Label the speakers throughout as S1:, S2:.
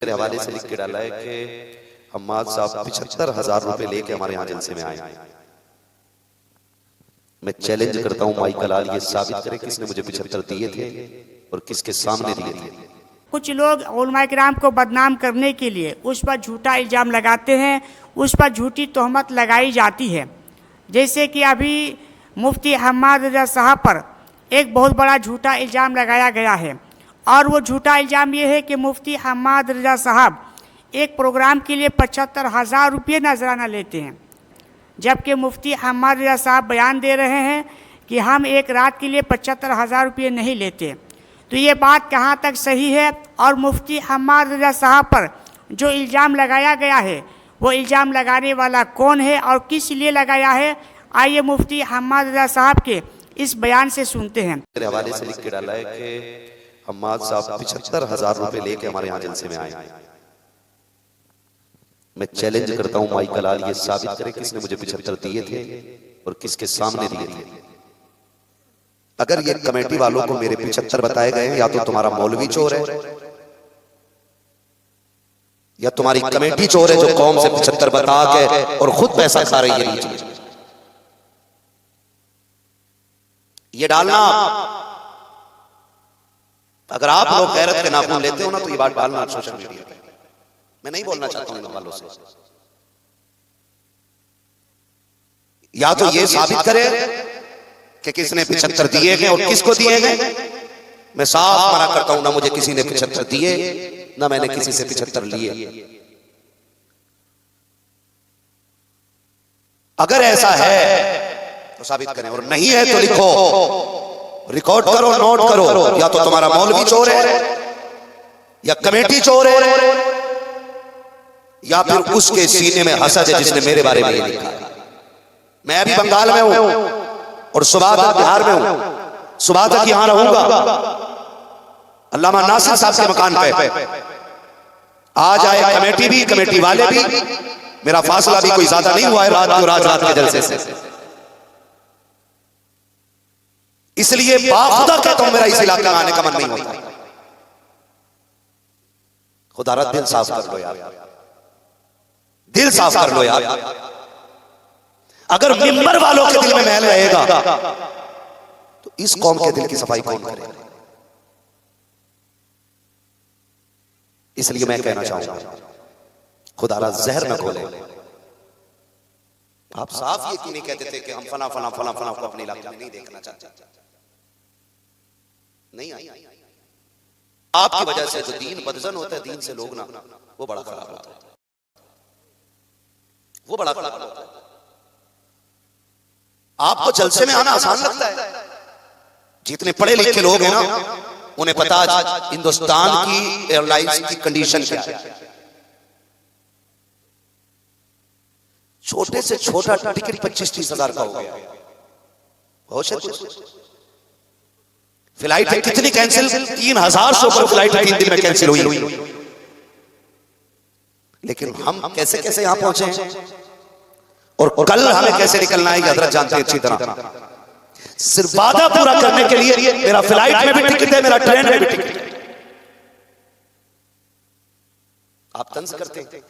S1: मेरे हवाले से लिख के डाला है कि हम्माद साहब 75,000 रुपए लेके हमारे यहाँ जलसे में आए। मैं चैलेंज करता हूँ माई कलाल ये साबित करे किसने मुझे 75 दिए थे और किसके सामने दिए थे।
S2: कुछ लोग उलमा किराम को बदनाम करने के लिए उस पर झूठा इल्ज़ाम लगाते हैं, उस पर झूठी तोहमत लगाई जाती है। जैसे कि अभी मुफ्ती हम्माद रज़ा साहब पर एक बहुत बड़ा झूठा इल्ज़ाम लगाया गया है, और वो झूठा इल्ज़ाम ये है कि मुफ्ती हम्माद रज़ा साहब एक प्रोग्राम के लिए 75,000 रुपये नजराना लेते हैं, जबकि मुफ्ती हम्माद रज़ा साहब बयान दे रहे हैं कि हम एक रात के लिए 75,000 रुपये नहीं लेते। तो ये बात कहाँ तक सही है, और मुफ्ती हम्माद रज़ा साहब पर जो इल्ज़ाम लगाया गया है वो इल्ज़ाम लगाने वाला कौन है और किस लिए लगाया है, आइए मुफ्ती हम्माद रज़ा साहब के इस बयान से सुनते हैं।
S1: मेरे हवाले से लिख के डाला है कि हम्माद साहब 75,000 रुपए लेके हमारे यहाँ जलसे में आए। मैं चैलेंज करता हूँ माई कलाल ये साबित करे किसने मुझे 75 दिए थे और किसके सामने दिए थे। अगर ये कमेटी वालों को मेरे 75 बताए गए या तो तुम्हारा मौलवी चोर है या तुम्हारी कमेटी चोर है जो कौम से 75 बता के और खुद पैसा खा रही है। ये डालना, अगर आप लोग गैरत के नाखून लेते हो ना तो ये बात डालना सोशल मीडिया पे। मैं नहीं बोलना चाहता हूं इन वालों से। या तो ये साबित करे कि किसने 75 दिए गए और किसको दिए गए। मैं साफ मना करता हूं, ना मुझे किसी ने 75 दिए ना मैंने किसी से 75 लिए। अगर ऐसा है तो साबित करें, और नहीं है तो लिखो, रिकॉर्ड करो, नोट करो। या तो तुम्हारा मौलवी चोर है या कमेटी चोर है या फिर उसके सीने में हसद है जिसने मेरे बारे में ये लिखा है। मैं अभी बंगाल में हूं और सुबह तक बिहार में हूं, सुबह तक यहां रहूंगा। अल्लामा नासिर साहब के मकान पे आ जाए कमेटी भी, कमेटी वाले भी। मेरा फासला भी कोई ज्यादा नहीं हुआ है रात के जलसे से। इसलिए बाखुदा कहता हूं मेरा इस इलाके में आने का मन नहीं होता। खुदा रहा दिल साफ कर लो यार, दिल साफ कर लो यार। अगर मिंबर वालों के दिल में मैल रहेगा तो इस कौम के दिल की सफाई कौन करेगा। इसलिए मैं कहना चाहूंगा खुदा रा जहर न खोले। आप साफ ये क्यों नहीं कहते थे कि हम फला फला फला फला को अपने इलाके में नहीं देखना चाहते। नहीं आई आपकी वजह से जो दीन बदजन होता है, दीन से लोग ना वो बड़ा खराब होता है, वो बड़ा खराब होता है। आपको जलसे में आना आसान लगता है। जितने पढ़े लिखे लोग हैं ना उन्हें पता आज हिंदुस्तान की एयरलाइंस की कंडीशन क्या है। छोटे से छोटा टिकट 25-30 हजार का हो गया। फ्लाइट कितनी कैंसिल, 3,000 से ऊपर फ्लाइट 3 दिन में कैंसिल हुई। लेकिन हम कैसे कैसे यहां पहुंचे और कल हमें कैसे निकलना है हजरत जानते हैं अच्छी तरह। सिर्फ वादा पूरा करने के लिए मेरा फ्लाइट में भी टिकट है, मेरा ट्रेन में भी टिकट है। आप तंज करते हैं।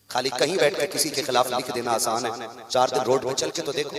S1: खाली कहीं बैठ कर किसी के खिलाफ लिख देना आसान है, 4 दिन रोड में चल के तो देखो।